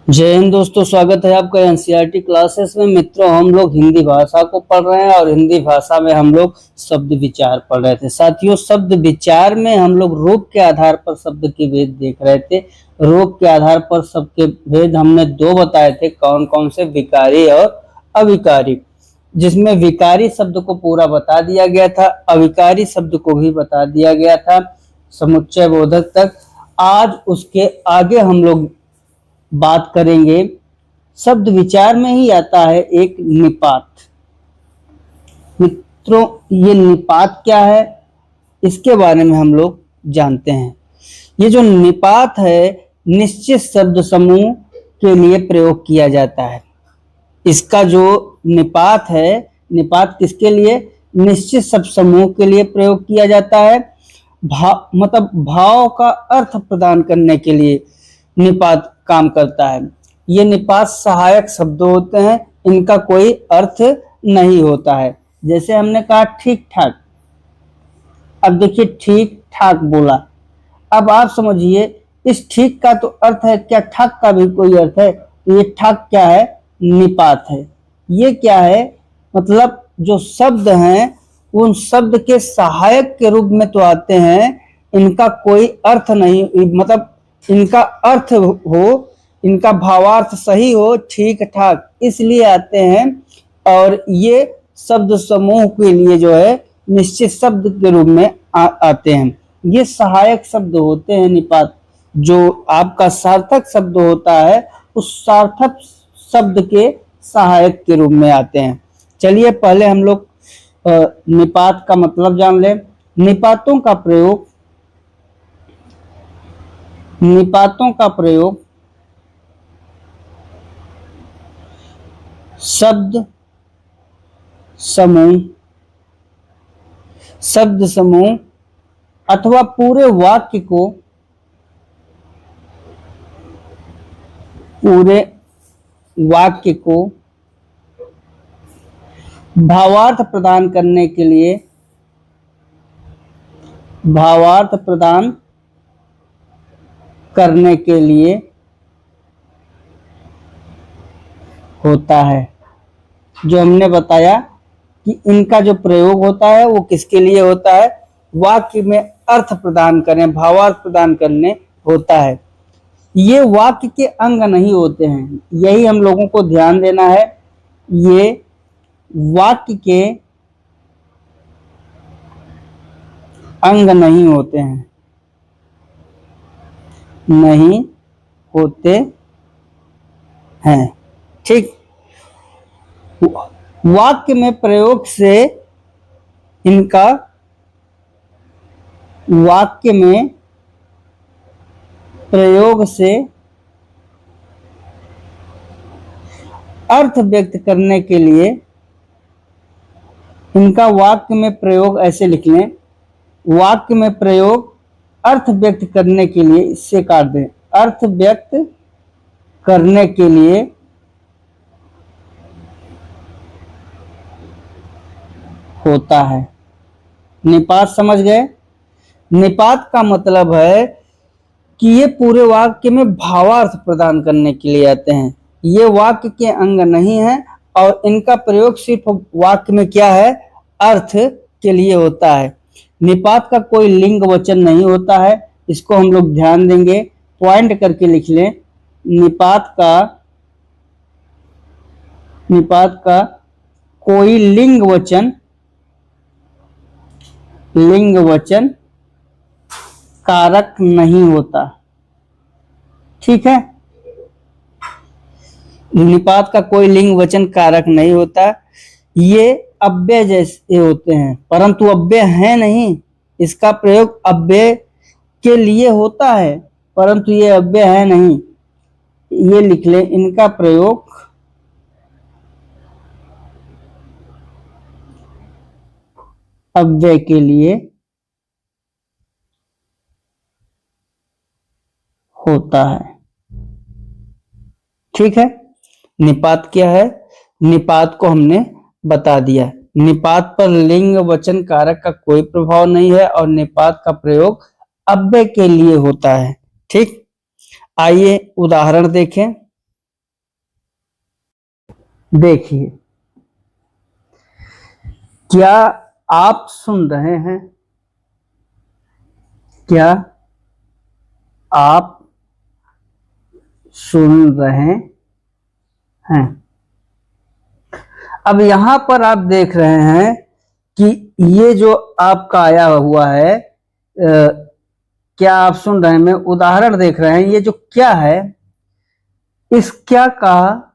जय हिंद दोस्तों, स्वागत है आपका एनसीईआरटी क्लासेस में। मित्रों, हम लोग हिंदी भाषा को पढ़ रहे हैं और हिंदी भाषा में हम लोग शब्द विचार पढ़ रहे थे। साथियों, शब्द विचार में हम लोग रूप के आधार पर शब्द के भेद देख रहे थे। रूप के आधार पर शब्द के भेद हमने दो बताए थे, कौन कौन से, विकारी और अविकारी। जिसमें विकारी शब्द को पूरा बता दिया गया था, अविकारी शब्द को भी बता दिया गया था समुच्चय बोधक तक। आज उसके आगे हम लोग बात करेंगे। शब्द विचार में ही आता है एक निपात। मित्रों, ये निपात क्या है, इसके बारे में हम लोग जानते हैं। ये जो निपात है, निश्चित शब्द समूह के लिए प्रयोग किया जाता है। इसका जो निपात है, निपात किसके लिए, निश्चित शब्द समूह के लिए प्रयोग किया जाता है। मतलब भाव का अर्थ प्रदान करने के लिए निपात काम करता है। ये निपात सहायक शब्द होते हैं, इनका कोई अर्थ नहीं होता है। जैसे हमने कहा ठीक ठाक, अब देखिए ठीक ठाक बोला। अब आप समझिए, इस ठीक का तो अर्थ है क्या, ठाक का भी कोई अर्थ है? तो ये ठाक क्या है, निपात है। ये क्या है, मतलब जो शब्द हैं उन शब्द के सहायक के रूप में तो आते हैं, इनका कोई अर्थ नहीं, मतलब इनका अर्थ हो, इनका भावार्थ सही हो, ठीक ठाक, इसलिए आते हैं। और ये शब्द समूह के लिए जो है निश्चित शब्द के रूप में आते हैं। ये सहायक शब्द होते हैं निपात। जो आपका सार्थक शब्द होता है, उस सार्थक शब्द के सहायक के रूप में आते हैं। चलिए पहले हम लोग निपात का मतलब जान लें। निपातों का प्रयोग शब्द समूह अथवा पूरे वाक्य को भावार्थ प्रदान करने के लिए होता है। जो हमने बताया कि इनका जो प्रयोग होता है वो किसके लिए होता है, वाक्य में अर्थ प्रदान करने, भावार्थ प्रदान करने होता है। ये वाक्य के अंग नहीं होते हैं, यही हम लोगों को ध्यान देना है। ये वाक्य के अंग नहीं होते हैं, ठीक। वाक्य में प्रयोग से अर्थ व्यक्त करने के लिए इनका वाक्य में प्रयोग ऐसे लिख लें, वाक्य में प्रयोग अर्थ व्यक्त करने के लिए, इससे काट दें, अर्थ व्यक्त करने के लिए होता है। निपात समझ गए? निपात का मतलब है कि ये पूरे वाक्य में भावार्थ प्रदान करने के लिए आते हैं। ये वाक्य के अंग नहीं है और इनका प्रयोग सिर्फ वाक्य में क्या है, अर्थ के लिए होता है। निपात का कोई लिंग वचन नहीं होता है, इसको हम लोग ध्यान देंगे, पॉइंट करके लिख लें। निपात का कोई लिंग वचन कारक नहीं होता, ठीक है। निपात का कोई लिंग वचन कारक नहीं होता। ये अव्यय जैसे होते हैं, परंतु अव्यय है नहीं। इसका प्रयोग अव्यय के लिए होता है, परंतु ये अव्यय है नहीं। ये लिख लें, इनका प्रयोग अव्यय के लिए होता है, ठीक है। निपात क्या है, निपात को हमने बता दिया। निपात पर लिंग वचन कारक का कोई प्रभाव नहीं है और निपात का प्रयोग अव्यय के लिए होता है, ठीक। आइए उदाहरण देखें। देखिए, क्या आप सुन रहे हैं? क्या आप सुन रहे हैं? अब यहां पर आप देख रहे हैं कि ये जो आपका आया हुआ है, क्या आप सुन रहे हैं, मैं उदाहरण देख रहे हैं, ये जो क्या है, इस क्या का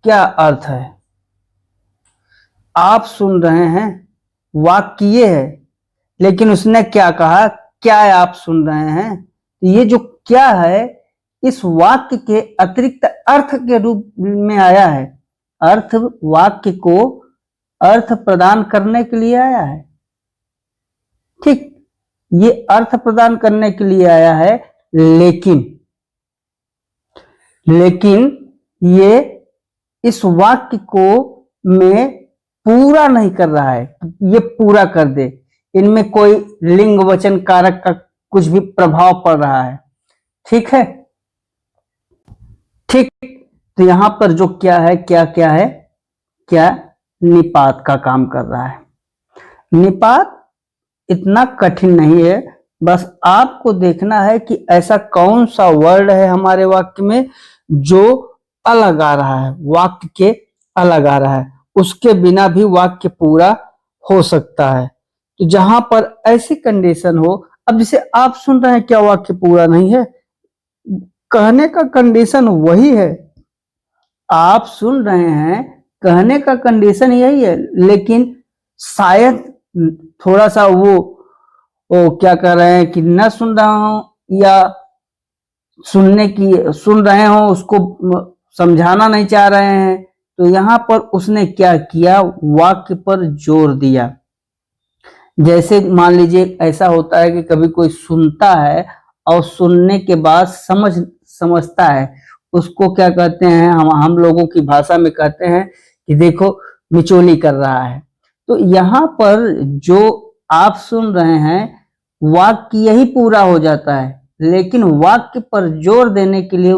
क्या अर्थ है? आप सुन रहे हैं वाक्य ये है, लेकिन उसने क्या कहा, क्या आप सुन रहे हैं? ये जो क्या है, इस वाक्य के अतिरिक्त अर्थ के रूप में आया है। अर्थ वाक्य को अर्थ प्रदान करने के लिए आया है। ठीक, ये अर्थ प्रदान करने के लिए आया है, लेकिन ये इस वाक्य को में पूरा नहीं कर रहा है, ये पूरा कर दे। इनमें कोई लिंग वचन कारक का कुछ भी प्रभाव पड़ रहा है। ठीक है, ठीक। तो यहां पर जो क्या है, क्या क्या है, क्या निपात का काम कर रहा है। निपात इतना कठिन नहीं है, बस आपको देखना है कि ऐसा कौन सा वर्ड है हमारे वाक्य में जो अलग आ रहा है, वाक्य के अलग आ रहा है, उसके बिना भी वाक्य पूरा हो सकता है। तो जहां पर ऐसी कंडीशन हो, अब जैसे आप सुन रहे हैं, क्या वाक्य पूरा नहीं है? कहने का कंडीशन वही है, आप सुन रहे हैं, कहने का कंडीशन यही है, लेकिन शायद थोड़ा सा वो क्या कर रहे हैं कि न सुन रहा हूं, या सुन रहे हो उसको समझाना नहीं चाह रहे हैं। तो यहां पर उसने क्या किया, वाक्य पर जोर दिया। जैसे मान लीजिए ऐसा होता है कि कभी कोई सुनता है और सुनने के बाद समझता है, उसको क्या कहते हैं, हम लोगों की भाषा में कहते हैं कि देखो मिचोली कर रहा है। तो यहाँ पर जो आप सुन रहे हैं, वाक्य यही पूरा हो जाता है, लेकिन वाक्य पर जोर देने के लिए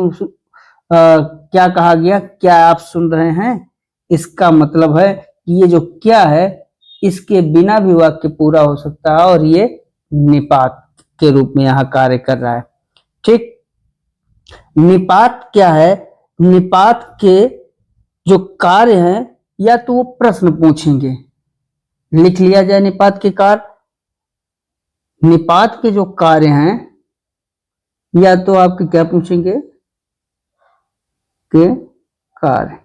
क्या कहा गया, क्या आप सुन रहे हैं? इसका मतलब है कि ये जो क्या है, इसके बिना भी वाक्य पूरा हो सकता है, और ये निपात के रूप में यहाँ कार्य कर रहा है। ठीक, निपात क्या है? निपात के जो कार्य हैं, या तो वो प्रश्न पूछेंगे, लिख लिया जाए निपात के कार्य। निपात के जो कार्य हैं, या तो आपके क्या पूछेंगे, के कार्य।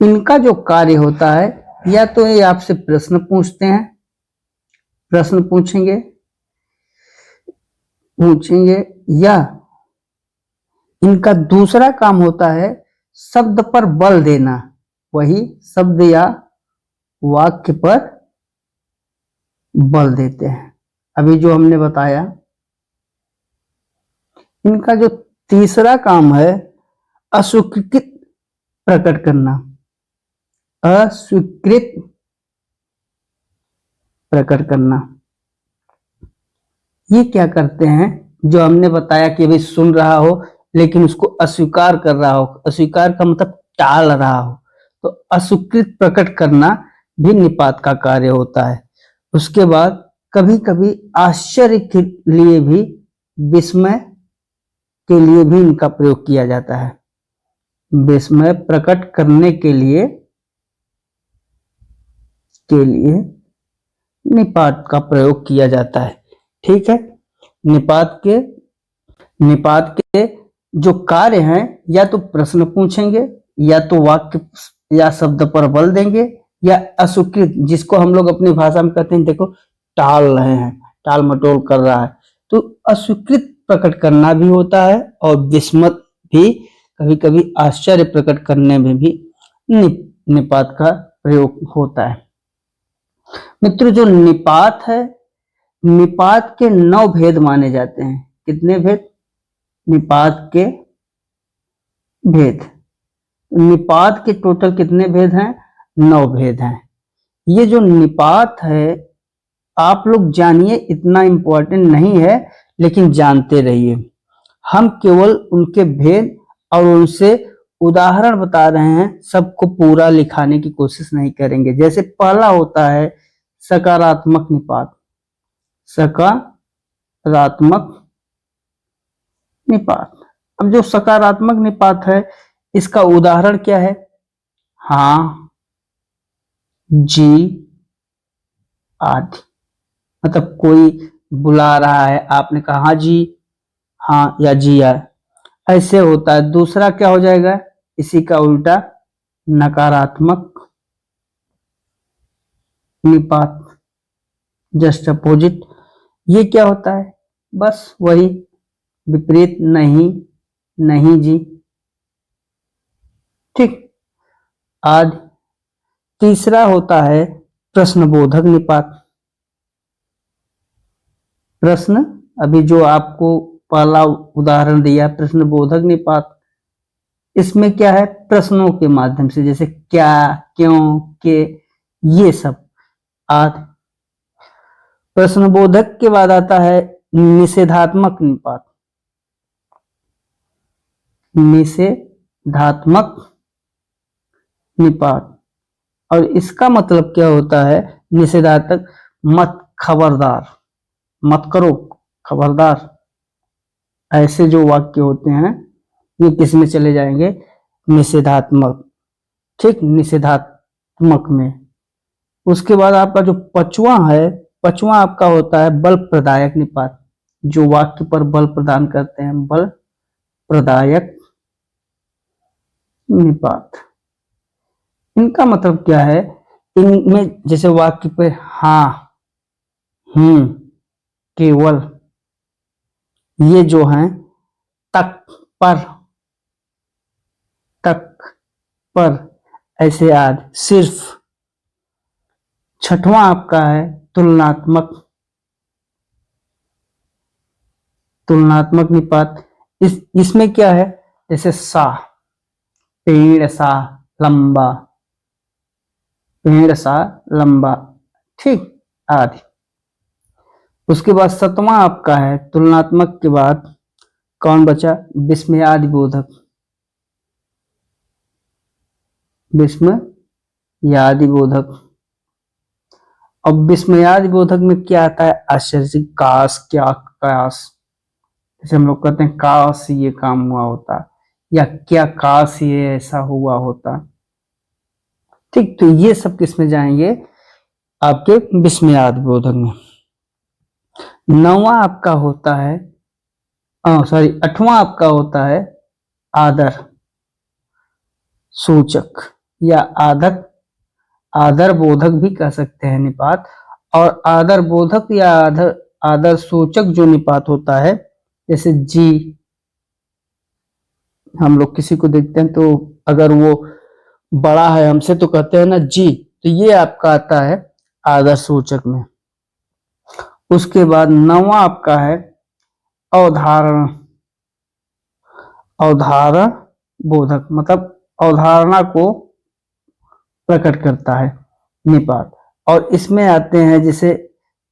इनका जो कार्य होता है, या तो ये आपसे प्रश्न पूछते हैं, प्रश्न पूछेंगे, या इनका दूसरा काम होता है शब्द पर बल देना, वही शब्द या वाक्य पर बल देते हैं। अभी जो हमने बताया, इनका जो तीसरा काम है अस्वीकृत प्रकट करना, अस्वीकृत प्रकट करना। ये क्या करते हैं, जो हमने बताया कि अभी सुन रहा हो लेकिन उसको अस्वीकार कर रहा हो, अस्वीकार का मतलब टाल रहा हो, तो अस्वीकृत प्रकट करना भी निपात का कार्य होता है। उसके बाद कभी कभी आश्चर्य के लिए भी, विस्मय के लिए भी इनका प्रयोग किया जाता है। विस्मय प्रकट करने के लिए निपात का प्रयोग किया जाता है। ठीक है, निपात के जो कार्य हैं, या तो प्रश्न पूछेंगे, या तो वाक्य या शब्द पर बल देंगे, या अस्वीकृत, जिसको हम लोग अपनी भाषा में कहते हैं, देखो टाल रहे हैं, टाल मटोल कर रहा है, तो अस्वीकृत प्रकट करना भी होता है, और विस्मत भी, कभी कभी आश्चर्य प्रकट करने में भी निपात का प्रयोग होता है। मित्रों, जो निपात है, निपात के 9 भेद माने जाते हैं। कितने भेद? निपात के भेद। निपात के टोटल कितने भेद हैं? 9 भेद हैं। ये जो निपात है, आप लोग जानिए, इतना इंपॉर्टेंट नहीं है, लेकिन जानते रहिए। हम केवल उनके भेद और उनसे उदाहरण बता रहे हैं, सबको पूरा लिखाने की कोशिश नहीं करेंगे। जैसे पहला होता है सकारात्मक निपात, सकारात्मक निपात। अब जो सकारात्मक निपात है इसका उदाहरण क्या है? हाँ, जी आदि। मतलब कोई बुला रहा है, आपने कहा हाँ जी, हाँ या जी आ, ऐसे होता है। दूसरा क्या हो जाएगा? इसी का उल्टा नकारात्मक निपात, जस्ट अपोजिट। ये क्या होता है? बस वही विपरीत, नहीं, नहीं जी, ठीक। आदि। तीसरा होता है प्रश्नबोधक निपात। प्रश्न, अभी जो आपको पहला उदाहरण दिया प्रश्नबोधक निपात, इसमें क्या है? प्रश्नों के माध्यम से, जैसे क्या, क्यों, के, ये सब। आदि। प्रश्नबोधक के बाद आता है निषेधात्मक निपात। निषेधात्मक निपात, और इसका मतलब क्या होता है? निषेधात्मक, मत, खबरदार, मत करो, खबरदार। ऐसे जो वाक्य होते हैं ये किस में चले जाएंगे? निषेधात्मक, ठीक, निषेधात्मक में। उसके बाद आपका जो पांचवा है, पांचवा आपका होता है बल प्रदायक निपात। जो वाक्य पर बल प्रदान करते हैं, बल प्रदायक निपात। इनका मतलब क्या है? इनमें जैसे वाक्य पे हाँ, केवल, ये जो हैं तक, पर, तक, पर, ऐसे आदि, सिर्फ। छठवां आपका है तुलनात्मक, तुलनात्मक निपात। इसमें क्या है? जैसे सा, पेड़ सा लंबा, पेड़ सा लंबा, ठीक, आदि। उसके बाद सतवां आपका है तुलनात्मक के बाद कौन बचा? विस्मयादि बोधक, विस्मयादि बोधक। अब विस्मयादि बोधक में क्या आता है? आश्चर्य, काश, क्या, काश। जैसे हम लोग कहते हैं काश ये काम हुआ होता, या क्या काश ये ऐसा हुआ होता, ठीक। तो ये सब किस में जाएंगे? आपके विस्मयादि बोधक में। नौवां आपका होता है, सॉरी, आठवां आपका होता है आदर सूचक, या आदर बोधक भी कह सकते हैं निपात। और आदर बोधक या आदर सूचक जो निपात होता है, जैसे जी, हम लोग किसी को देखते हैं तो अगर वो बड़ा है हमसे तो कहते हैं ना जी, तो ये आपका आता है आदर सूचक में। उसके बाद नौवां आपका है अवधारण, अवधारण बोधक, मतलब अवधारणा को प्रकट करता है निपात। और इसमें आते हैं जैसे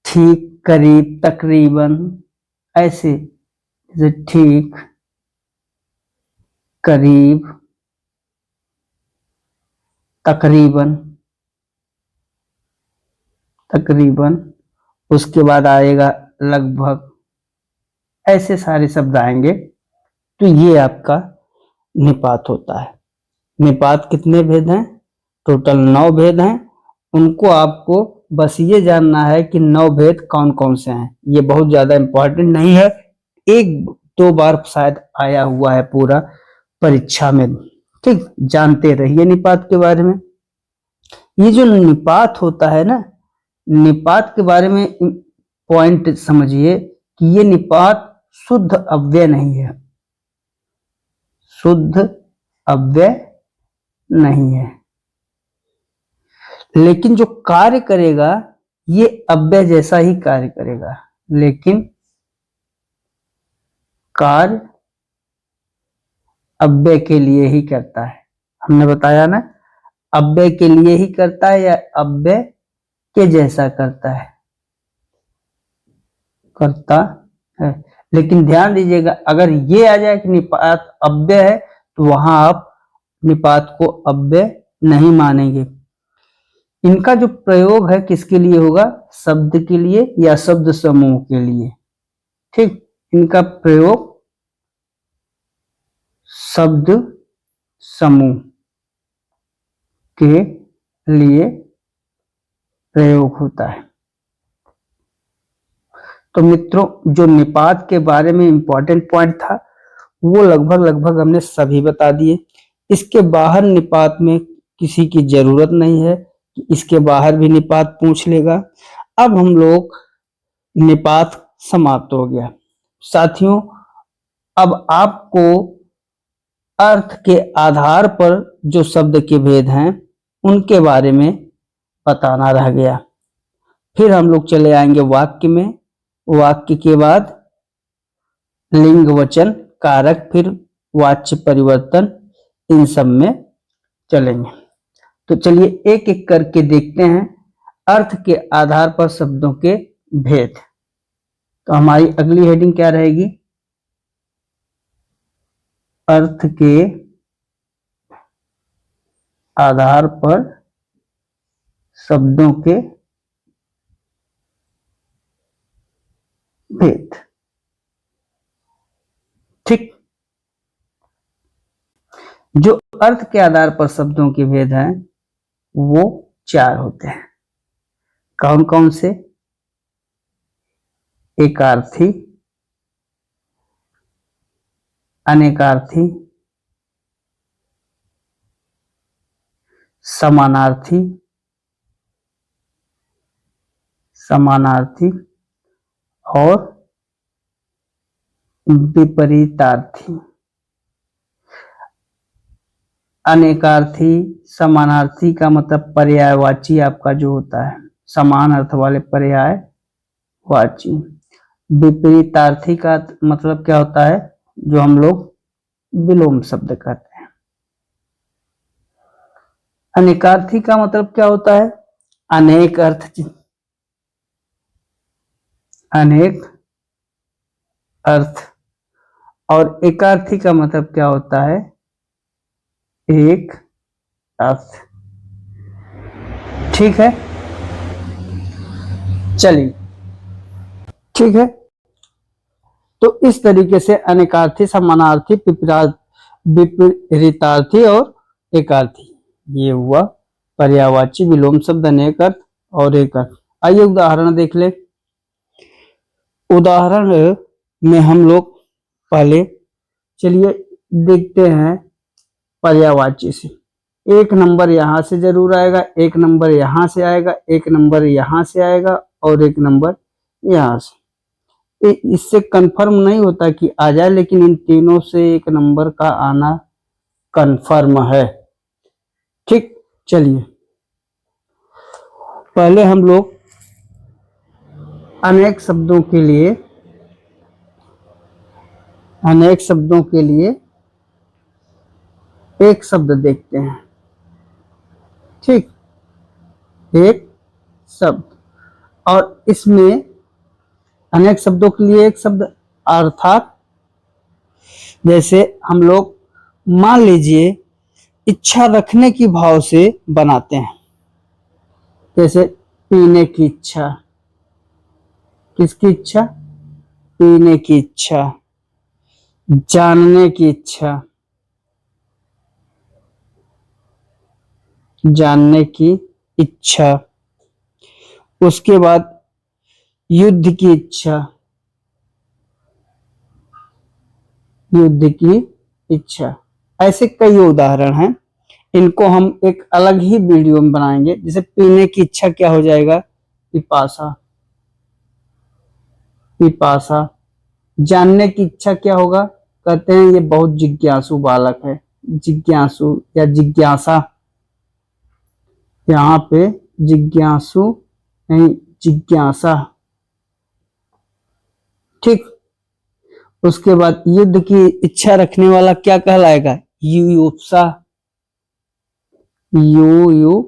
ठीक, करीब, तकरीबन, ऐसे। जैसे ठीक, करीब, तकरीबन, तकरीबन। उसके बाद आएगा लगभग, ऐसे सारे शब्द आएंगे। तो ये आपका निपात होता है। निपात कितने भेद हैं? टोटल 9 भेद हैं। उनको आपको बस ये जानना है कि 9 भेद कौन कौन से हैं। ये बहुत ज्यादा इंपॉर्टेंट नहीं है, एक दो बार शायद आया हुआ है पूरा परीक्षा में, ठीक। जानते रहिए निपात के बारे में। ये जो निपात होता है ना, निपात के बारे में पॉइंट समझिए कि ये निपात शुद्ध अव्यय नहीं है, शुद्ध अव्यय नहीं है, लेकिन जो कार्य करेगा ये अव्यय जैसा ही कार्य करेगा, लेकिन कार्य अव्यय के लिए ही करता है। हमने बताया ना, अव्यय के लिए ही करता है या अव्यय के जैसा करता है, करता है। लेकिन ध्यान दीजिएगा, अगर ये आ जाए कि निपात अव्यय है तो वहां आप निपात को अव्यय नहीं मानेंगे। इनका जो प्रयोग है किसके लिए होगा? शब्द के लिए या शब्द समूह के लिए। ठीक, इनका प्रयोग शब्द समूह के लिए प्रयोग होता है। तो मित्रों, जो निपात के बारे में इंपॉर्टेंट पॉइंट था वो लगभग हमने सभी बता दिए। इसके बाहर निपात में किसी की जरूरत नहीं है कि इसके बाहर भी निपात पूछ लेगा। अब हम लोग निपात समाप्त हो गया। साथियों, अब आपको अर्थ के आधार पर जो शब्द के भेद हैं उनके बारे में बताना रह गया। फिर हम लोग चले आएंगे वाक्य में। वाक्य के बाद लिंग, वचन, कारक, फिर वाच्य परिवर्तन, इन सब में चलेंगे। तो चलिए एक एक करके देखते हैं अर्थ के आधार पर शब्दों के भेद। तो हमारी अगली हेडिंग क्या रहेगी? अर्थ के आधार पर शब्दों के भेद। ठीक, जो अर्थ के आधार पर शब्दों के भेद हैं वो 4 होते हैं। कौन कौन से? एकार्थी, अनेकार्थी, समानार्थी, समानार्थी और विपरीतार्थी। अनेकार्थी, समानार्थी का मतलब पर्यायवाची आपका जो होता है, समान अर्थ वाले पर्यायवाची। विपरीतार्थी का मतलब क्या होता है? जो हम लोग विलोम शब्द कहते हैं। अनेकार्थी का मतलब क्या होता है? अनेक अर्थ, अनेक अर्थ। और एकार्थी का मतलब क्या होता है? एक अर्थ। ठीक है, चलिए ठीक है। तो इस तरीके से अनेकार्थी, समानार्थी, विपरीतार्थी और एकार्थी, ये हुआ पर्यायवाची, विलोम शब्द, अनेक अर्थ और एक अर्थ। आइए उदाहरण देख ले। उदाहरण में हम लोग पहले चलिए देखते हैं पर्यायवाची से। एक नंबर यहां से जरूर आएगा, एक नंबर यहां से आएगा, एक नंबर यहां से आएगा और एक नंबर यहां से। इससे कंफर्म नहीं होता कि आ जाए, लेकिन इन तीनों से एक नंबर का आना कंफर्म है। ठीक, चलिए पहले हम लोग अनेक शब्दों के लिए एक शब्द देखते हैं। ठीक, एक शब्द, और इसमें अनेक शब्दों के लिए एक शब्द, अर्थात जैसे हम लोग मान लीजिए इच्छा रखने की भाव से बनाते हैं। जैसे पीने की इच्छा। किसकी इच्छा? पीने की इच्छा। जानने की इच्छा, जानने की इच्छा। उसके बाद युद्ध की इच्छा, युद्ध की इच्छा। ऐसे कई उदाहरण हैं, इनको हम एक अलग ही वीडियो में बनाएंगे। जैसे पीने की इच्छा क्या हो जाएगा? पिपासा, पिपासा। जानने की इच्छा क्या होगा? कहते हैं ये बहुत जिज्ञासु बालक है, जिज्ञासु या जिज्ञासा। यहाँ पे जिज्ञासु नहीं, जिज्ञासा। ठीक, उसके बाद युद्ध की इच्छा रखने वाला क्या कहलाएगा? युयुत्सा, युयुत्सा।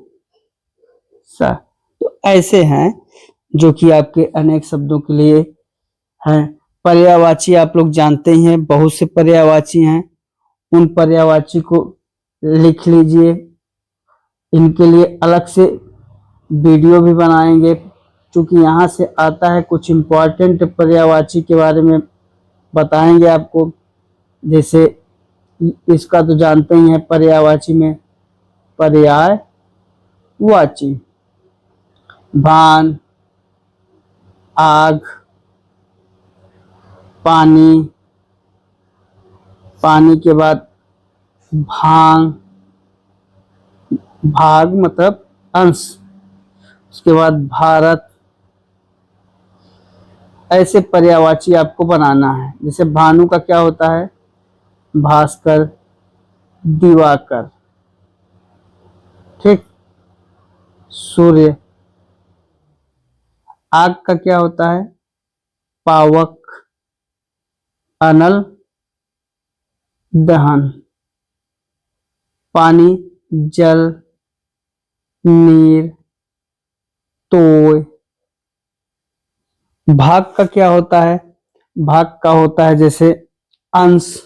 तो ऐसे हैं जो कि आपके अनेक शब्दों के लिए हैं। पर्यायवाची आप लोग जानते ही हैं, बहुत से पर्यायवाची हैं। उन पर्यायवाची को लिख लीजिए। इनके लिए अलग से वीडियो भी बनाएंगे, क्योंकि यहाँ से आता है कुछ इम्पोर्टेंट पर्यायवाची के बारे में बताएंगे आपको। जैसे इसका तो जानते ही हैं, पर्यायवाची में पर्यायवाची भान, आग, पानी, पानी के बाद भांग, भाग मतलब अंश, उसके बाद भारत। ऐसे पर्यायवाची आपको बनाना है। जैसे भानु का क्या होता है? भास्कर, दिवाकर, ठीक। सूर्य। आग का क्या होता है? पावक, अनल, दहन। पानी, जल, नीर, तोय। भाग का क्या होता है? भाग का होता है जैसे अंश,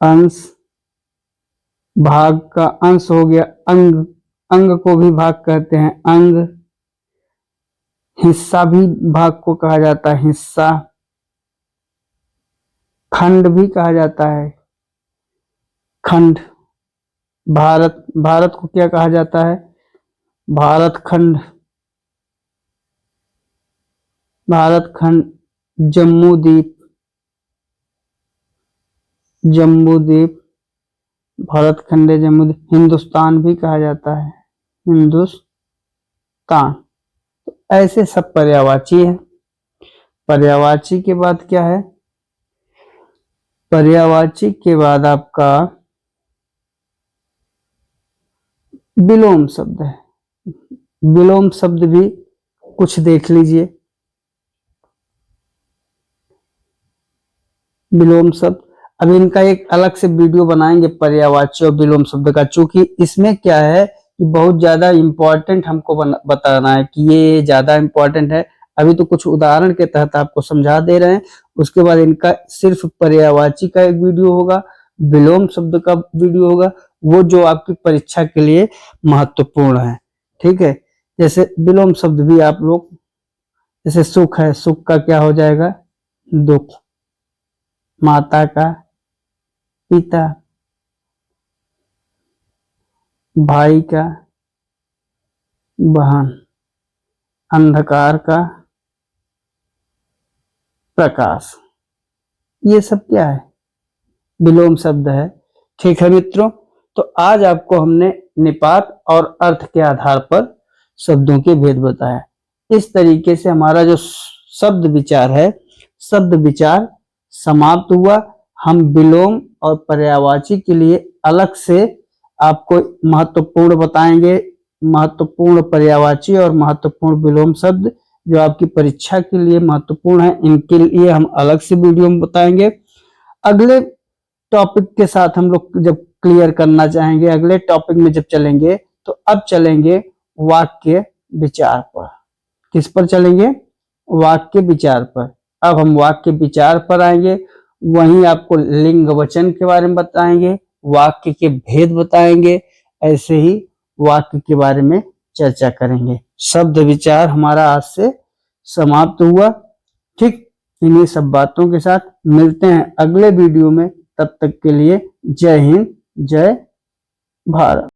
अंश। भाग का अंश हो गया अंग, अंग को भी भाग कहते हैं, अंग। हिस्सा भी भाग को कहा जाता है, हिस्सा। खंड भी कहा जाता है, खंड। भारत, भारत को क्या कहा जाता है? भारत खंड, भारत खंड। जम्मू द्वीप, जम्बू द्वीप, भारत खंड है जम्मू द्वीप। हिंदुस्तान भी कहा जाता है, हिंदुस्तान। ऐसे सब पर्यायवाची है। पर्यायवाची के बाद क्या है? पर्यायवाची के बाद आपका विलोम शब्द है। विलोम शब्द भी कुछ देख लीजिए। विलोम शब्द, अब इनका एक अलग से वीडियो बनाएंगे पर्यायवाची और विलोम शब्द का, चूंकि इसमें क्या है कि बहुत ज्यादा इंपॉर्टेंट हमको बताना है कि ये ज्यादा इंपॉर्टेंट है। अभी तो कुछ उदाहरण के तहत आपको समझा दे रहे हैं, उसके बाद इनका सिर्फ पर्यायवाची का एक वीडियो होगा, विलोम शब्द का वीडियो होगा, वो जो आपकी परीक्षा के लिए महत्वपूर्ण है, ठीक है। जैसे विलोम शब्द भी आप लोग, जैसे सुख है, सुख का क्या हो जाएगा? दुख। माता का पिता, भाई का बहन, अंधकार का प्रकाश। ये सब क्या है? विलोम शब्द है, ठीक है मित्रों। तो आज आपको हमने निपात और अर्थ के आधार पर शब्दों के भेद बताया। इस तरीके से हमारा जो शब्द विचार है, शब्द विचार समाप्त हुआ। हम विलोम और पर्यायवाची के लिए अलग से आपको महत्वपूर्ण बताएंगे, महत्वपूर्ण पर्यायवाची और महत्वपूर्ण विलोम शब्द जो आपकी परीक्षा के लिए महत्वपूर्ण है, इनके लिए हम अलग से वीडियो में बताएंगे। अगले टॉपिक के साथ हम लोग जब क्लियर करना चाहेंगे, अगले टॉपिक में जब चलेंगे, तो अब चलेंगे वाक्य विचार पर। किस पर चलेंगे? वाक्य विचार पर। अब हम वाक्य विचार पर आएंगे, वहीं आपको लिंग वचन के बारे में बताएंगे, वाक्य के भेद बताएंगे, ऐसे ही वाक्य के बारे में चर्चा करेंगे। शब्द विचार हमारा आज से समाप्त हुआ, ठीक। इन्हीं सब बातों के साथ मिलते हैं अगले वीडियो में। तब तक के लिए जय हिंद, जय भारत।